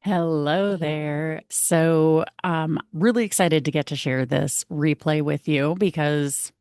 Hello there. Really excited to get to share this replay with you because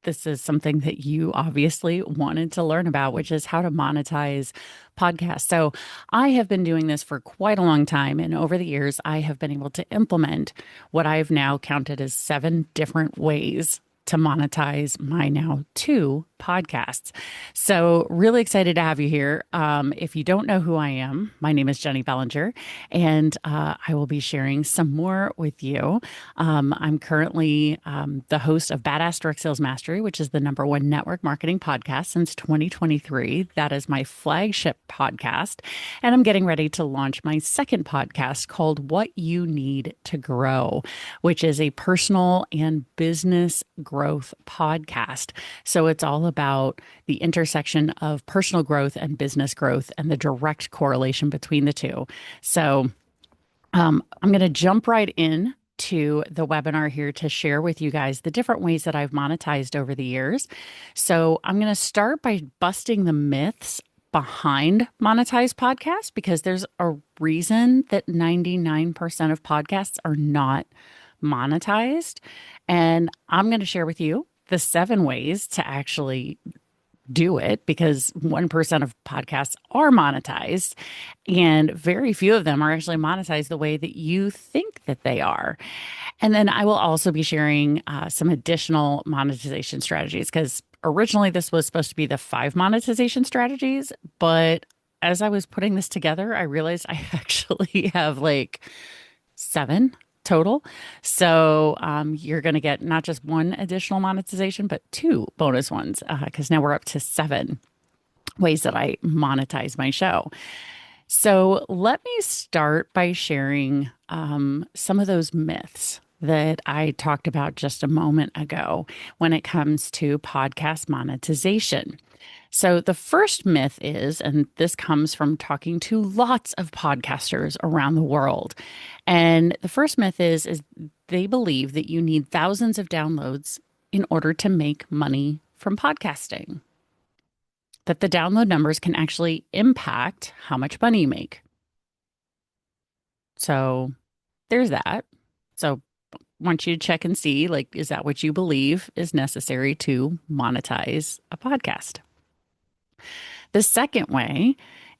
this is something that you obviously wanted to learn about, which is how to monetize podcasts. So, I have been doing this for quite a long time. And over the years, I have been able to implement what I've now counted as 7 different ways to monetize my now 2 podcasts. So, really excited to have you here. If you don't know who I am, my name is Jennie Bellinger, and I will be sharing some more with you. I'm currently the host of Badass Direct Sales Mastery, which is the #1 network marketing podcast since 2023. That is my flagship podcast. And I'm getting ready to launch my second podcast called What You Need to Grow, which is a personal and business growth podcast. So it's all about the intersection of personal growth and business growth and the direct correlation between the two. I'm going to jump right in to the webinar here to share with you guys the different ways that I've monetized over the years. So I'm going to start by busting the myths behind monetized podcasts because there's a reason that 99% of podcasts are not monetized. And I'm going to share with you the 7 ways to actually do it because 1% of podcasts are monetized and very few of them are actually monetized the way that you think that they are. And then I will also be sharing some additional monetization strategies because originally this was supposed to be the 5 monetization strategies. But as I was putting this together, I realized I actually have like 7 total. You're going to get not just 1 additional monetization, but 2 bonus ones because now we're up to 7 ways that I monetize my show. So let me start by sharing some of those myths that I talked about just a moment ago when it comes to podcast monetization. So the first myth is, and this comes from talking to lots of podcasters around the world. And the first myth is they believe that you need thousands of downloads in order to make money from podcasting, that the download numbers can actually impact how much money you make. So there's that. So I want you to check and see, like, is that what you believe is necessary to monetize a podcast? The second way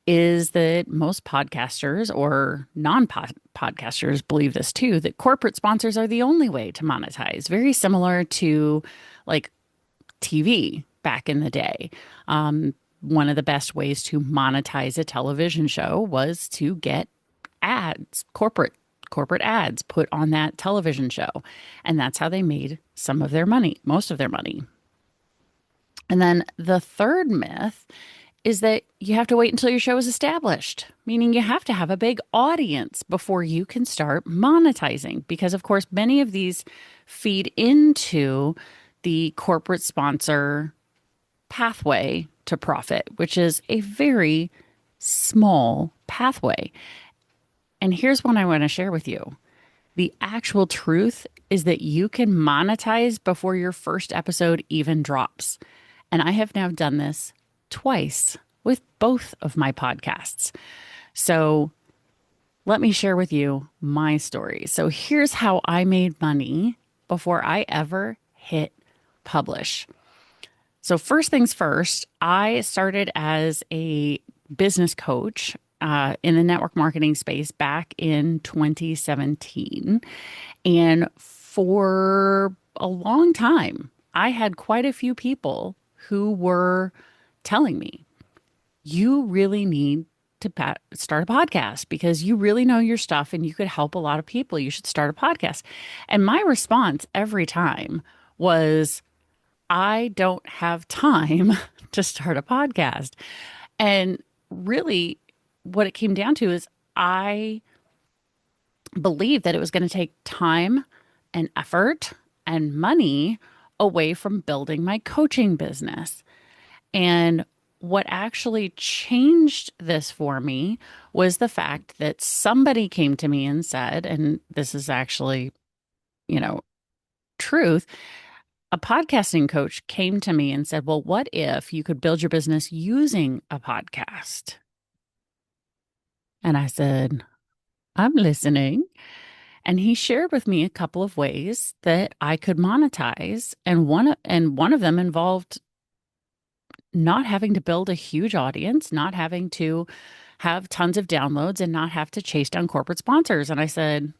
is that most podcasters or non-podcasters believe this too, that corporate sponsors are the only way to monetize, very similar to like TV back in the day. One of the best ways to monetize a television show was to get ads, corporate ads put on that television show. And that's how they made some of their money, most of their money. And then the third myth is that you have to wait until your show is established, meaning you have to have a big audience before you can start monetizing. Because, of course, many of these feed into the corporate sponsor pathway to profit, which is a very small pathway. And here's one I want to share with you. The actual truth is that you can monetize before your first episode even drops. And I have now done this twice with both of my podcasts. So let me share with you my story. So here's how I made money before I ever hit publish. So first things first, I started as a business coach in the network marketing space back in 2017. And for a long time, I had quite a few people who were telling me, you really need to start a podcast because you really know your stuff and you could help a lot of people. You should start a podcast. And my response every time was, I don't have time to start a podcast. And really, what it came down to is I believed that it was going to take time and effort and money away from building my coaching business. And what actually changed this for me was the fact that somebody came to me and said, and this is actually, you know, truth. A podcasting coach came to me and said, well, what if you could build your business using a podcast? And I said, I'm listening. And he shared with me a couple of ways that I could monetize, and one of them involved not having to build a huge audience, not having to have tons of downloads and not have to chase down corporate sponsors. And I said,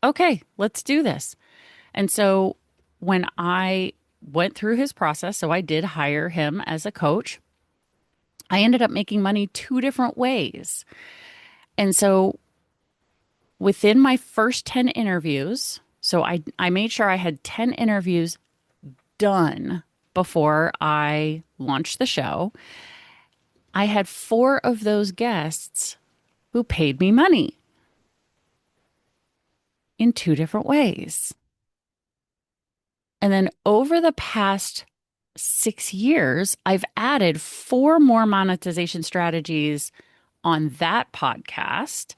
"Okay, let's do this." And so when I went through his process, so I did hire him as a coach, I ended up making money two different ways. And so within my first 10 interviews, so I made sure I had 10 interviews done before I launched the show. I had four of those guests who paid me money in two different ways. And then over the past 6 years, I've added four more monetization strategies on that podcast,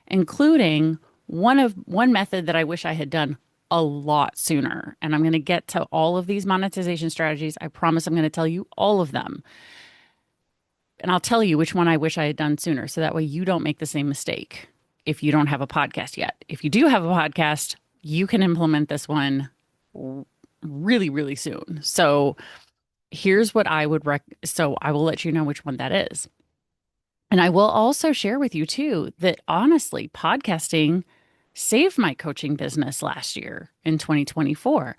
including one method that I wish I had done a lot sooner. And I'm going to get to all of these monetization strategies. I promise I'm going to tell you all of them. And I'll tell you which one I wish I had done sooner. So that way you don't make the same mistake if you don't have a podcast yet. If you do have a podcast, you can implement this one really, really soon. So here's what I would so I will let you know which one that is. And I will also share with you too that honestly, podcasting saved my coaching business last year in 2024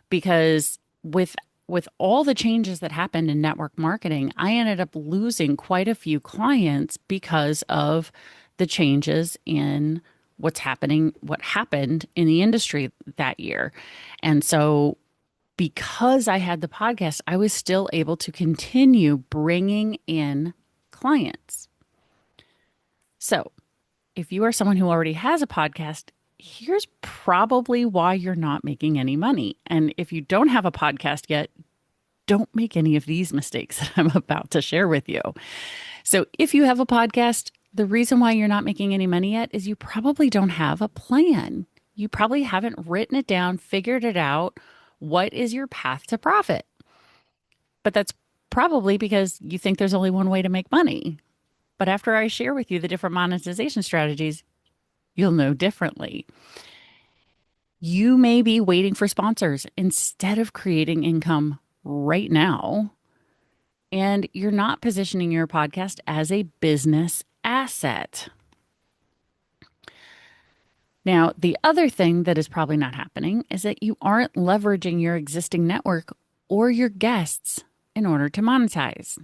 because with all the changes that happened in network marketing, I ended up losing quite a few clients because of the changes in what happened in the industry that year. And so because I had the podcast, I was still able to continue bringing in clients. So, if you are someone who already has a podcast, here's probably why you're not making any money. And if you don't have a podcast yet, don't make any of these mistakes that I'm about to share with you. So, if you have a podcast, the reason why you're not making any money yet is you probably don't have a plan. You probably haven't written it down, figured it out. What is your path to profit? But that's probably because you think there's only one way to make money. But after I share with you the different monetization strategies, you'll know differently. You may be waiting for sponsors instead of creating income right now. And you're not positioning your podcast as a business asset. Now, the other thing that is probably not happening is that you aren't leveraging your existing network or your guests in order to monetize.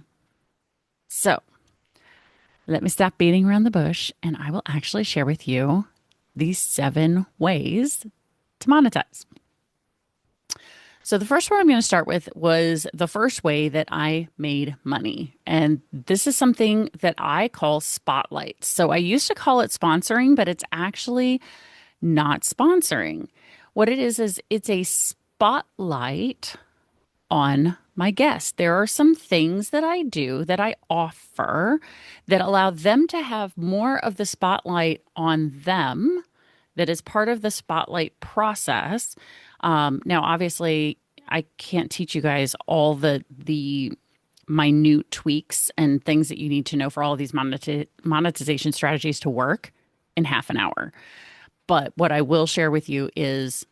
So, let me stop beating around the bush and I will actually share with you these 7 ways to monetize. So, the first one I'm going to start with was the first way that I made money. And this is something that I call spotlights. So, I used to call it sponsoring, but it's actually not sponsoring. What it is it's a spotlight on my guests. There are some things that I do that I offer that allow them to have more of the spotlight on them that is part of the spotlight process. Now, obviously, I can't teach you guys all the minute tweaks and things that you need to know for all of these monetization strategies to work in half an hour. But what I will share with you is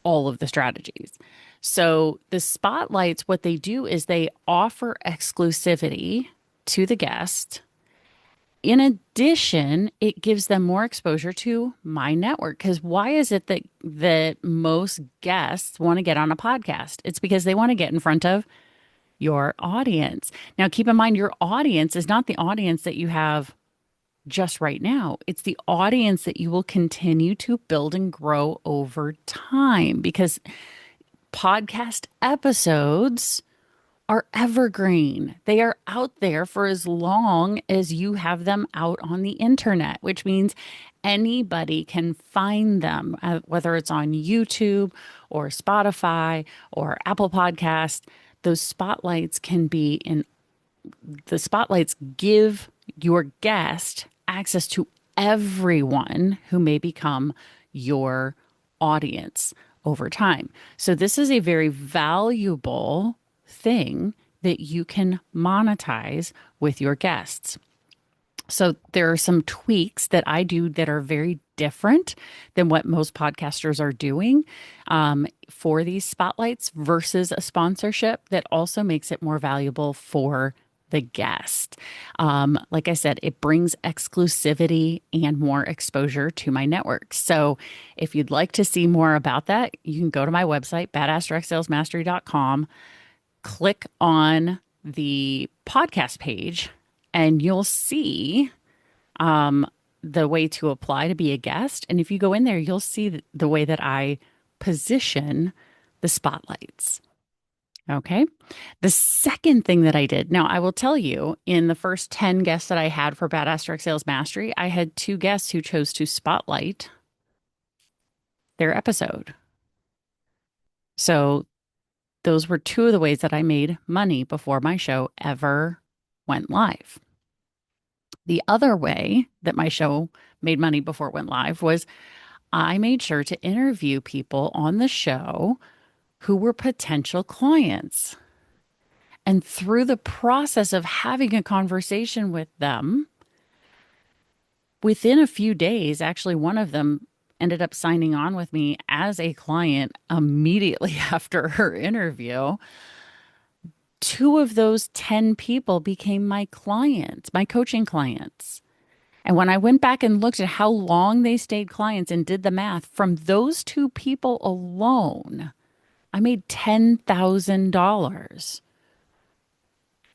all of the strategies. So the spotlights, what they do is they offer exclusivity to the guest. In addition, it gives them more exposure to my network. Because why is it that most guests want to get on a podcast? It's because they want to get in front of your audience. Now, keep in mind, your audience is not the audience that you have just right now. It's the audience that you will continue to build and grow over time because podcast episodes are evergreen. They are out there for as long as you have them out on the internet, which means anybody can find them, whether it's on YouTube or Spotify or Apple Podcast. Those spotlights the spotlights give your guest access to everyone who may become your audience over time. So this is a very valuable thing that you can monetize with your guests. So there are some tweaks that I do that are very different than what most podcasters are doing for these spotlights versus a sponsorship that also makes it more valuable for the guest. Like I said, it brings exclusivity and more exposure to my network. So if you'd like to see more about that, you can go to my website, badassdirect.salesmastery.com, click on the podcast page, and you'll see um, the way to apply to be a guest. And if you go in there, you'll see the way that I position the spotlights. Okay. The second thing that I did, now I will tell you, in the first 10 guests that I had for Badass Direct Sales Mastery, I had two guests who chose to spotlight their episode. So those were two of the ways that I made money before my show ever went live. The other way that my show made money before it went live was I made sure to interview people on the show who were potential clients. And through the process of having a conversation with them, within a few days, actually, one of them ended up signing on with me as a client immediately after her interview. Two of those 10 people became my clients, my coaching clients. And when I went back and looked at how long they stayed clients and did the math from those two people alone, I made $10,000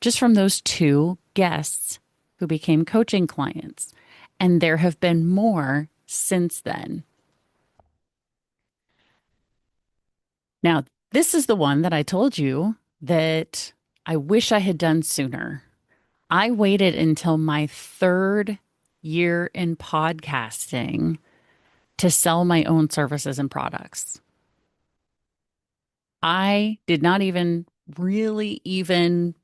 just from those two guests who became coaching clients. And there have been more since then. Now, this is the one that I told you that I wish I had done sooner. I waited until my third year in podcasting to sell my own services and products. I did not even really even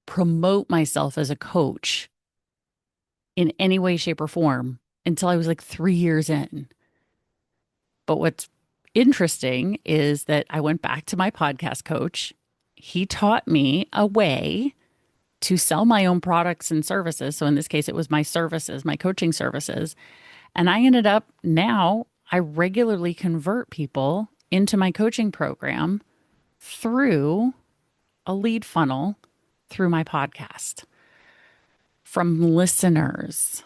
promote myself as a coach in any way, shape, or form until I was like 3 years in. But what's interesting is that I went back to my podcast coach. He taught me a way to sell my own products and services. So in this case, it was my services, my coaching services. And I ended up now, I regularly convert people into my coaching program through a lead funnel through my podcast from listeners.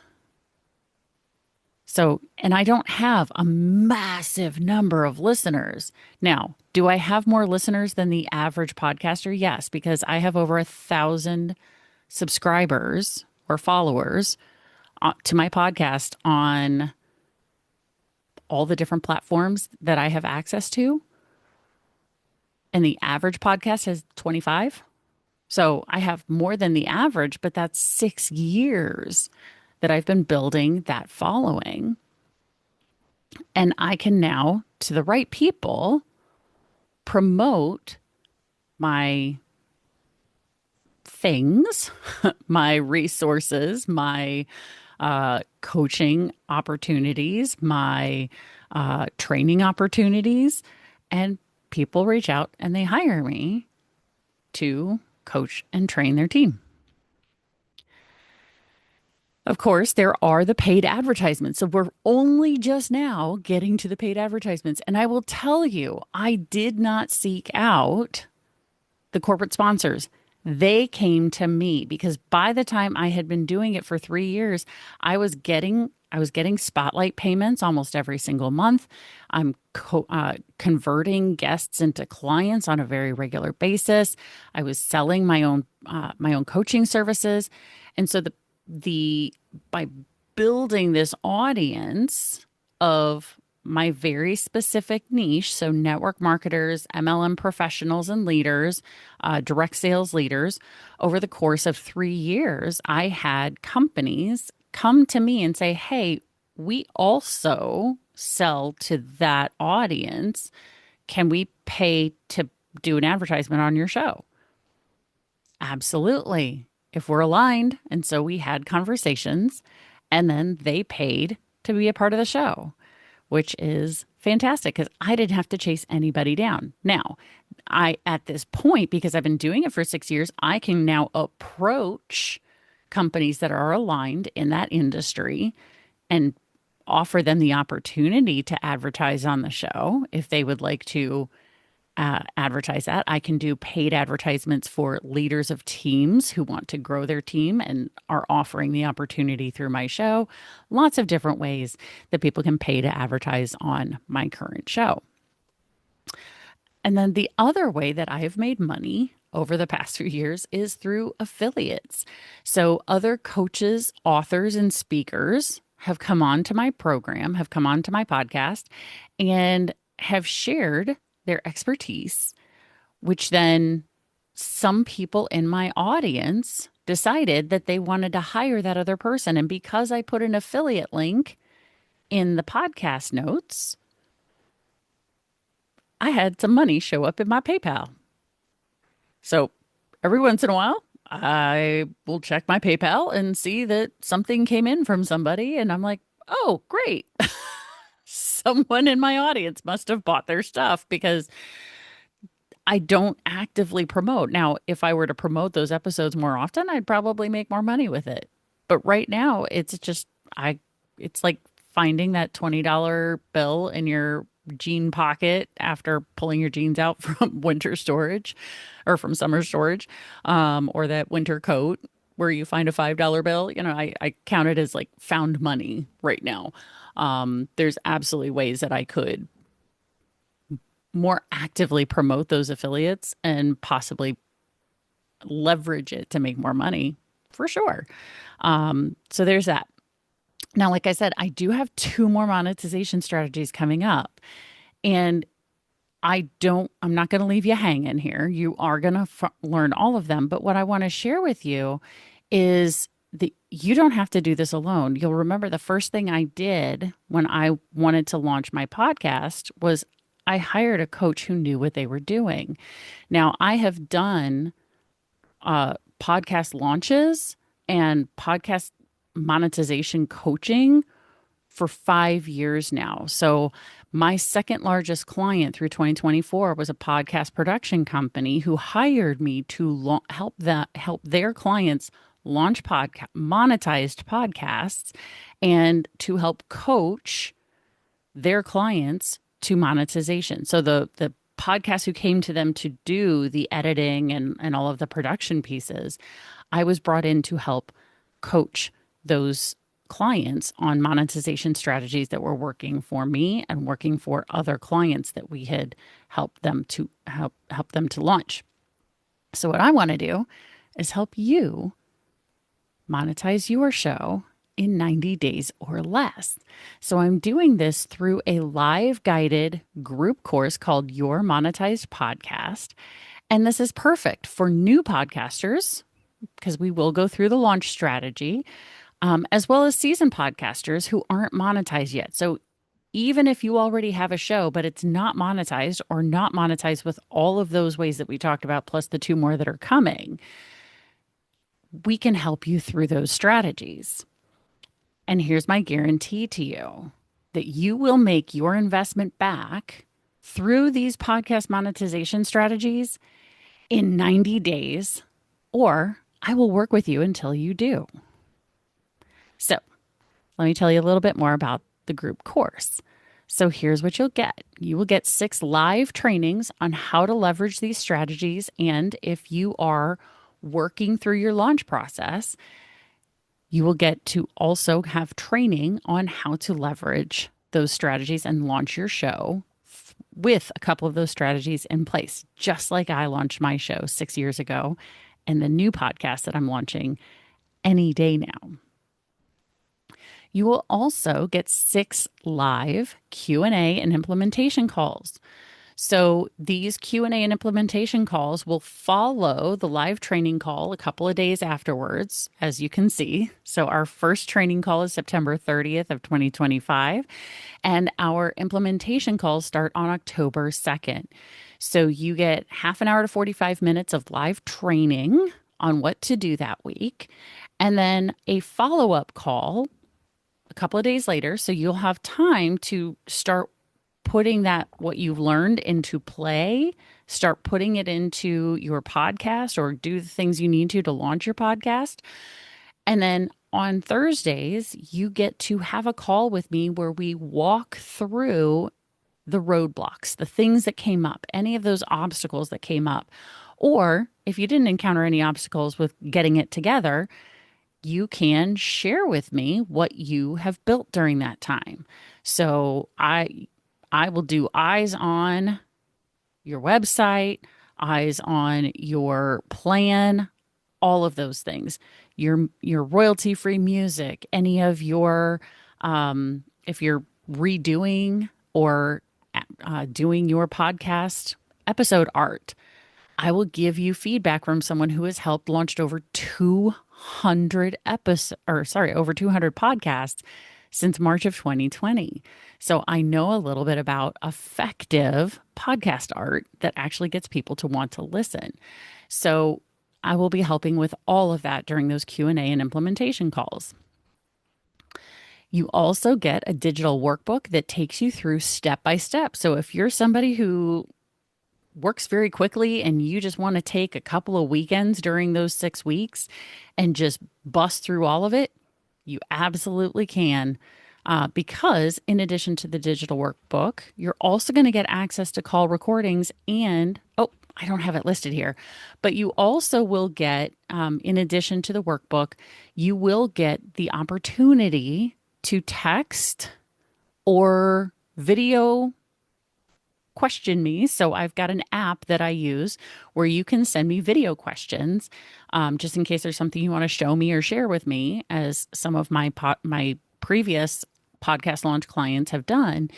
So, and I don't have a massive number of listeners. Now, do I have more listeners than the average podcaster? Yes, because I have over 1,000 subscribers or followers to my podcast on all the different platforms that I have access to. And the average podcast has 25. So I have more than the average, but that's 6 years that I've been building that following. And I can now, to the right people, promote my things, my resources, my coaching opportunities, my training opportunities. And people reach out and they hire me to coach and train their team. Of course, there are the paid advertisements. So we're only just now getting to the paid advertisements. And I will tell you, I did not seek out the corporate sponsors. They came to me because by the time I had been doing it for 3 years, I was getting spotlight payments almost every single month. I'm converting guests into clients on a very regular basis. I was selling my own coaching services, and so the by building this audience of my very specific niche, so network marketers, MLM professionals and leaders, direct sales leaders, over the course of 3 years, I had companies come to me and say, hey, we also sell to that audience. Can we pay to do an advertisement on your show? Absolutely, if we're aligned. And so we had conversations, and then they paid to be a part of the show, which is fantastic because I didn't have to chase anybody down. Now, at this point, because I've been doing it for 6 years, I can now approach companies that are aligned in that industry and offer them the opportunity to advertise on the show if they would like to advertise that. I can do paid advertisements for leaders of teams who want to grow their team and are offering the opportunity through my show. Lots of different ways that people can pay to advertise on my current show. And then the other way that I have made money over the past few years is through affiliates. So other coaches, authors, and speakers have come on to my program, have come on to my podcast, and have shared their expertise, which then some people in my audience decided that they wanted to hire that other person. And because I put an affiliate link in the podcast notes, I had some money show up in my PayPal. So every once in a while, I will check my PayPal and see that something came in from somebody. And I'm like, oh, great. Someone in my audience must have bought their stuff because I don't actively promote. Now, if I were to promote those episodes more often, I'd probably make more money with it. But right now, it's just it's like finding that $20 bill in your jean pocket after pulling your jeans out from winter storage or from summer storage, or that winter coat where you find a $5 bill. I count it as like found money right now. There's absolutely ways that I could more actively promote those affiliates and possibly leverage it to make more money for sure. So there's that. Now, like I said, I do have 2 more monetization strategies coming up, and I'm not going to leave you hanging here. You are going to learn all of them. But what I want to share with you is that you don't have to do this alone. You'll remember the first thing I did when I wanted to launch my podcast was I hired a coach who knew what they were doing. Now, I have done podcast launches and podcast monetization coaching for 5 years now. So my second largest client through 2024 was a podcast production company who hired me to help their clients launch monetized podcasts and to help coach their clients to monetization. So the podcast who came to them to do the editing and all of the production pieces, I was brought in to help coach those clients on monetization strategies that were working for me and working for other clients that we had helped them to launch. So what I want to do is help you monetize your show in 90 days or less. So I'm doing this through a live guided group course called Your Monetized Podcast. And this is perfect for new podcasters because we will go through the launch strategy, as well as seasoned podcasters who aren't monetized yet. So even if you already have a show, but it's not monetized or not monetized with all of those ways that we talked about, plus the 2 more that are coming, we can help you through those strategies. And here's my guarantee to you that you will make your investment back through these podcast monetization strategies in 90 days, or I will work with you until you do. So let me tell you a little bit more about the group course. So here's what you'll get. You will get 6 live trainings on how to leverage these strategies. And if you are working through your launch process, you will get to also have training on how to leverage those strategies and launch your show with a couple of those strategies in place, just like I launched my show 6 years ago and the new podcast that I'm launching any day now. You will also get 6 live Q&A and implementation calls. So these Q&A and implementation calls will follow the live training call a couple of days afterwards, as you can see. So our first training call is September 30th of 2025, and our implementation calls start on October 2nd. So you get half an hour to 45 minutes of live training on what to do that week, and then a follow-up call a couple of days later. So you'll have time to start putting what you've learned into play, start putting it into your podcast or do the things you need to launch your podcast. And then on Thursdays, you get to have a call with me where we walk through the roadblocks, the things that came up, any of those obstacles that came up. Or if you didn't encounter any obstacles with getting it together, you can share with me what you have built during that time. So I will do eyes on your website, eyes on your plan, all of those things. Your royalty free music, any of your if you're redoing or doing your podcast episode art, I will give you feedback from someone who has helped launched over 200 episodes, or sorry, over 200 podcasts since March of 2020. So I know a little bit about effective podcast art that actually gets people to want to listen. So I will be helping with all of that during those Q&A and implementation calls. You also get a digital workbook that takes you through step by step. So if you're somebody who works very quickly and you just want to take a couple of weekends during those 6 weeks and just bust through all of it, you absolutely can. Because in addition to the digital workbook, you're also going to get access to call recordings and, oh, I don't have it listed here, but you also will get, in addition to the workbook, you will get the opportunity to text or video question me. So I've got an app that I use where you can send me video questions, just in case there's something you want to show me or share with me, as some of my previous podcast launch clients have done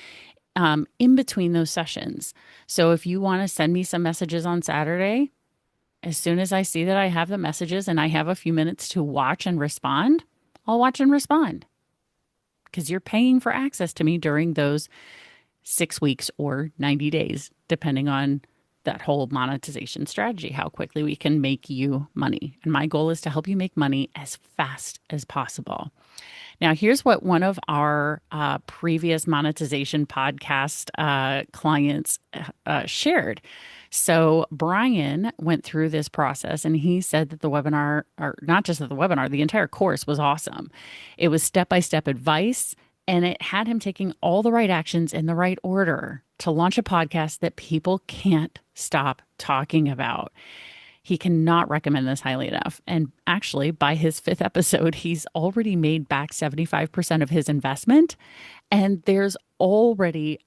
in between those sessions. So if you want to send me some messages on Saturday, as soon as I see that I have the messages and I have a few minutes to watch and respond, I'll watch and respond, because you're paying for access to me during those 6 weeks or 90 days, depending on that whole monetization strategy, how quickly we can make you money. And my goal is to help you make money as fast as possible. Now, here's what one of our previous monetization podcast clients shared. So Brian went through this process and he said that the webinar, or not just that the webinar, the entire course was awesome. It was step-by-step advice, and it had him taking all the right actions in the right order to launch a podcast that people can't stop talking about. He cannot recommend this highly enough. And actually, by his fifth episode, he's already made back 75% of his investment. And there's already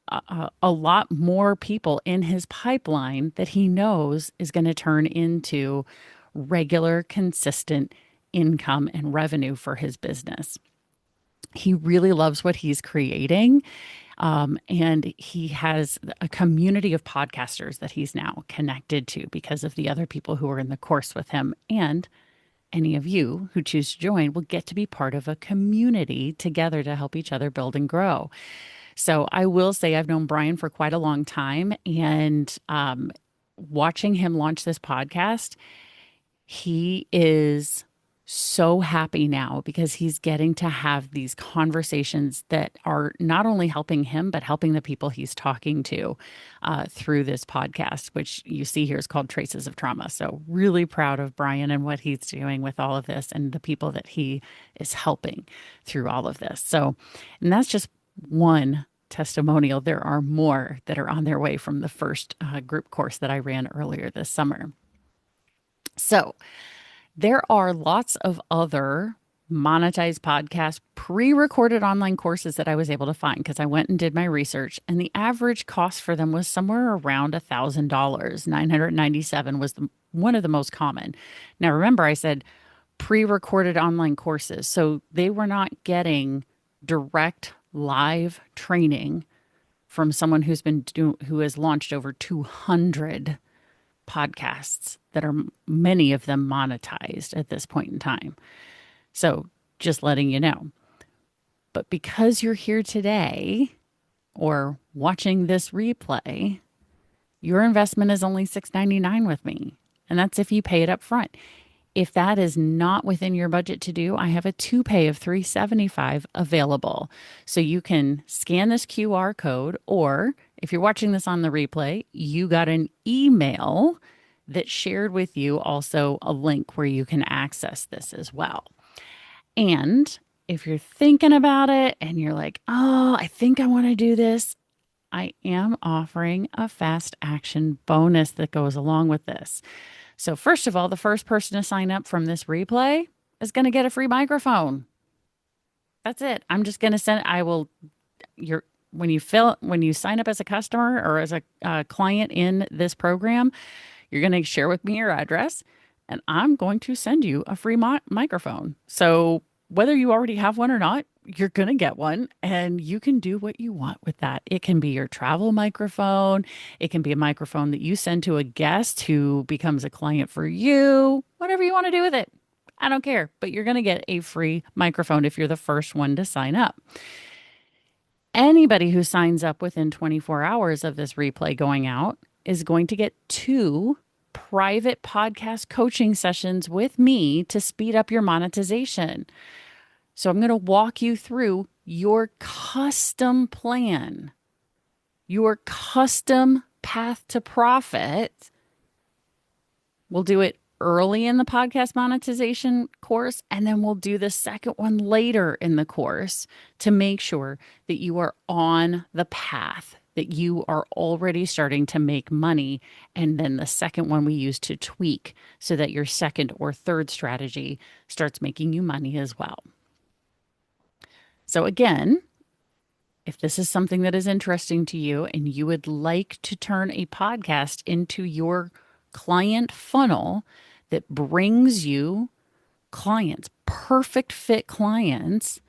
a lot more people in his pipeline that he knows is going to turn into regular, consistent income and revenue for his business. He really loves what he's creating. And he has a community of podcasters that he's now connected to because of the other people who are in the course with him. And any of you who choose to join will get to be part of a community together to help each other build and grow. So I will say I've known Brian for quite a long time, and watching him launch this podcast, he is so happy now because he's getting to have these conversations that are not only helping him, but helping the people he's talking to through this podcast, which you see here is called Traces of Trauma. So really proud of Brian and what he's doing with all of this and the people that he is helping through all of this. So, and that's just one testimonial. There are more that are on their way from the first group course that I ran earlier this summer. So, there are lots of other monetized podcast pre-recorded online courses that I was able to find because I went and did my research, and the average cost for them was somewhere around $1,000. $997 was one of the most common. Now, remember, I said pre-recorded online courses, so they were not getting direct live training from someone who has launched over 200 podcasts that are many of them monetized at this point in time. So just letting you know. But because you're here today or watching this replay, your investment is only $6.99 with me. And that's if you pay it up front. If that is not within your budget to do, I have a two-pay of $375 available. So you can scan this QR code, or if you're watching this on the replay, you got an email that shared with you also a link where you can access this as well. And if you're thinking about it and you're like, oh, I think I want to do this, I am offering a fast action bonus that goes along with this. So, first of all, the first person to sign up from this replay is going to get a free microphone. That's it. I'm just going to send, I will, you're, when you sign up as a customer or as a client in this program, you're going to share with me your address and I'm going to send you a free microphone. So, whether you already have one or not, you're going to get one and you can do what you want with that. It can be your travel microphone, it can be a microphone that you send to a guest who becomes a client for you, whatever you want to do with it. I don't care, but you're going to get a free microphone if you're the first one to sign up. Anybody who signs up within 24 hours of this replay going out is going to get 2 private podcast coaching sessions with me to speed up your monetization. So I'm going to walk you through your custom plan, your custom path to profit. We'll do it early in the podcast monetization course, and then we'll do the second one later in the course to make sure that you are on the path, that you are already starting to make money. And then the second one we use to tweak so that your second or third strategy starts making you money as well. So again, if this is something that is interesting to you and you would like to turn a podcast into your client funnel that brings you clients, perfect fit clients,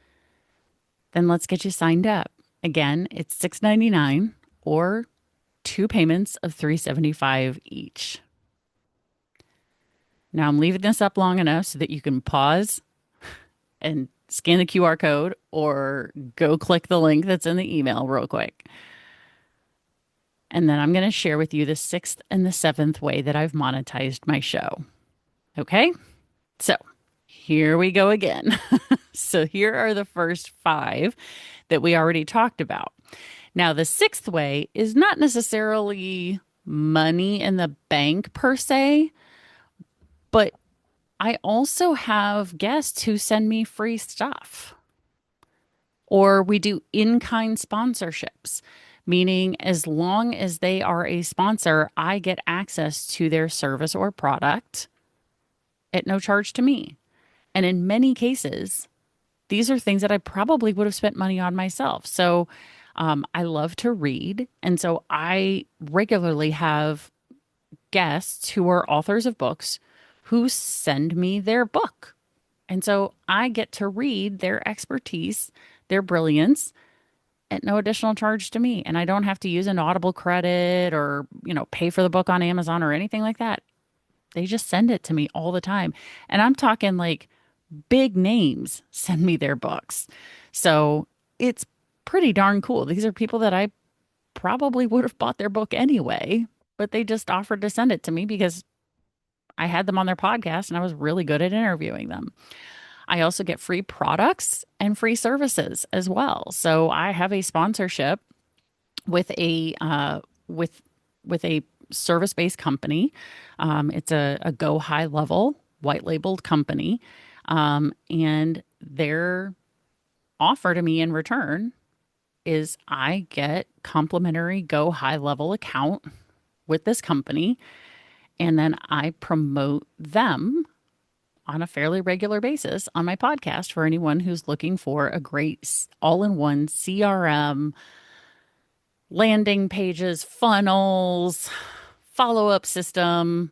then let's get you signed up. Again, it's $6.99 or 2 payments of $3.75 each. Now I'm leaving this up long enough so that you can pause and scan the QR code or go click the link that's in the email real quick. And then I'm going to share with you the 6th and the 7th way that I've monetized my show. Okay? So here we go again. So here are the first 5 that we already talked about. Now, the 6th way is not necessarily money in the bank per se, but I also have guests who send me free stuff. Or we do in-kind sponsorships, meaning as long as they are a sponsor, I get access to their service or product at no charge to me. And in many cases, these are things that I probably would have spent money on myself. So I love to read. And so I regularly have guests who are authors of books who send me their book. And so I get to read their expertise, their brilliance at no additional charge to me. And I don't have to use an Audible credit or, pay for the book on Amazon or anything like that. They just send it to me all the time. And I'm talking like big names send me their books. So it's pretty darn cool. These are people that I probably would have bought their book anyway, but they just offered to send it to me because I had them on their podcast and I was really good at interviewing them. I also get free products and free services as well. So I have a sponsorship with a service-based company. It's a go high level white labeled company, and their offer to me in return is I get complimentary go high level account with this company, and then I promote them on a fairly regular basis on my podcast for anyone who's looking for a great all-in-one CRM, landing pages, funnels, follow-up system,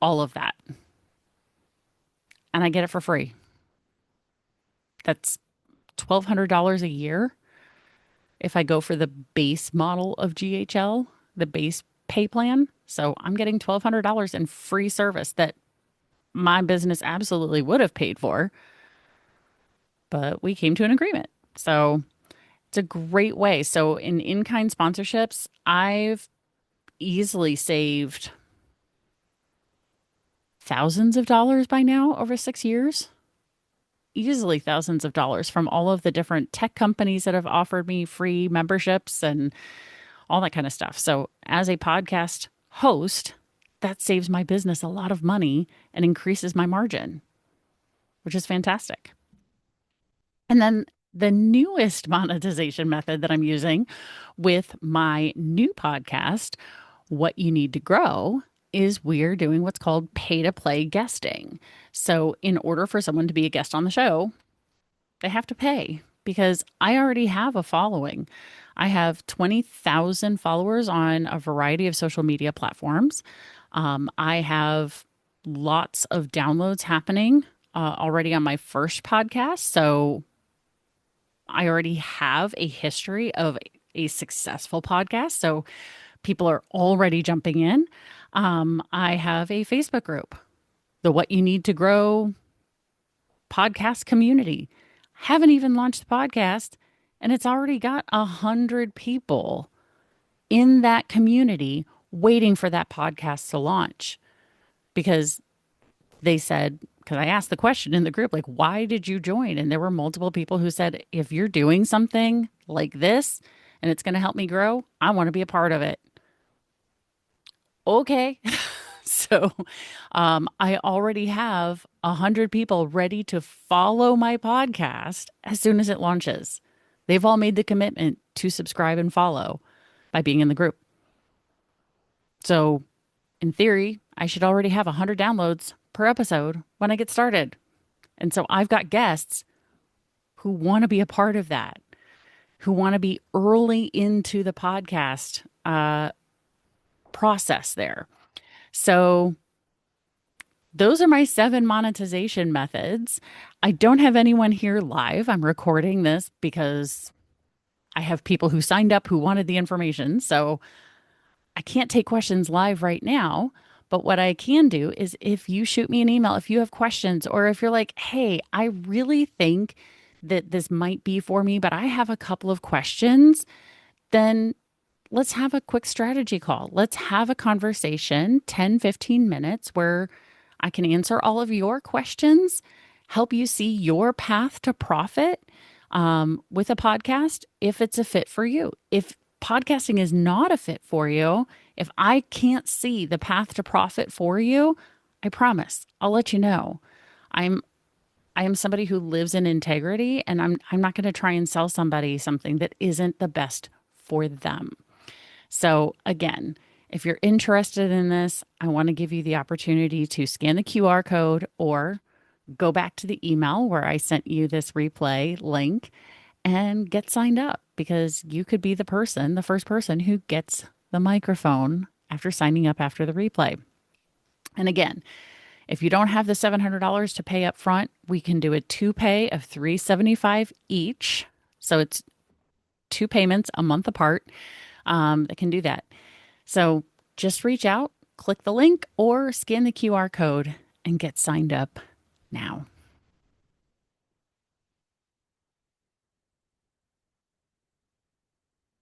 all of that. And I get it for free. That's $1,200 a year if I go for the base model of GHL, the base pay plan. So I'm getting $1,200 in free service that my business absolutely would have paid for, but we came to an agreement. So it's a great way. So in-kind sponsorships, I've easily saved thousands of dollars by now over 6 years. Easily thousands of dollars from all of the different tech companies that have offered me free memberships and all that kind of stuff. So as a podcast host, that saves my business a lot of money and increases my margin, which is fantastic. And then the newest monetization method that I'm using with my new podcast, What You Need to Grow, is we're doing what's called pay to play guesting. So, in order for someone to be a guest on the show, they have to pay because I already have a following. I have 20,000 followers on a variety of social media platforms. I have lots of downloads happening already on my first podcast. So I already have a history of a successful podcast. So people are already jumping in. I have a Facebook group, the What You Need to Grow podcast community. Haven't even launched the podcast, and it's already got 100 people in that community waiting for that podcast to launch because they said, because I asked the question in the group, like, why did you join? And there were multiple people who said, if you're doing something like this and it's going to help me grow, I want to be a part of it. Okay. So I already have 100 people ready to follow my podcast as soon as it launches. They've all made the commitment to subscribe and follow by being in the group. So in theory, I should already have 100 downloads per episode when I get started. And so I've got guests who want to be a part of that, who want to be early into the podcast process there. So those are my 7 monetization methods. I don't have anyone here live. I'm recording this because I have people who signed up who wanted the information. So I can't take questions live right now. But what I can do is if you shoot me an email, if you have questions, or if you're like, hey, I really think that this might be for me, but I have a couple of questions, then let's have a quick strategy call. Let's have a conversation, 10, 15 minutes, where I can answer all of your questions, help you see your path to profit with a podcast if it's a fit for you. If podcasting is not a fit for you, if I can't see the path to profit for you, I promise I'll let you know. I'm I am somebody who lives in integrity, and I'm not going to try and sell somebody something that isn't the best for them. So again, if you're interested in this, I want to give you the opportunity to scan the QR code or go back to the email where I sent you this replay link and get signed up because you could be the first person who gets the microphone after signing up after the replay. And again, if you don't have the $700 to pay up front, we can do a 2-pay of $375 each. So it's 2 payments a month apart that can do that. So just reach out, click the link, or scan the QR code and get signed up now.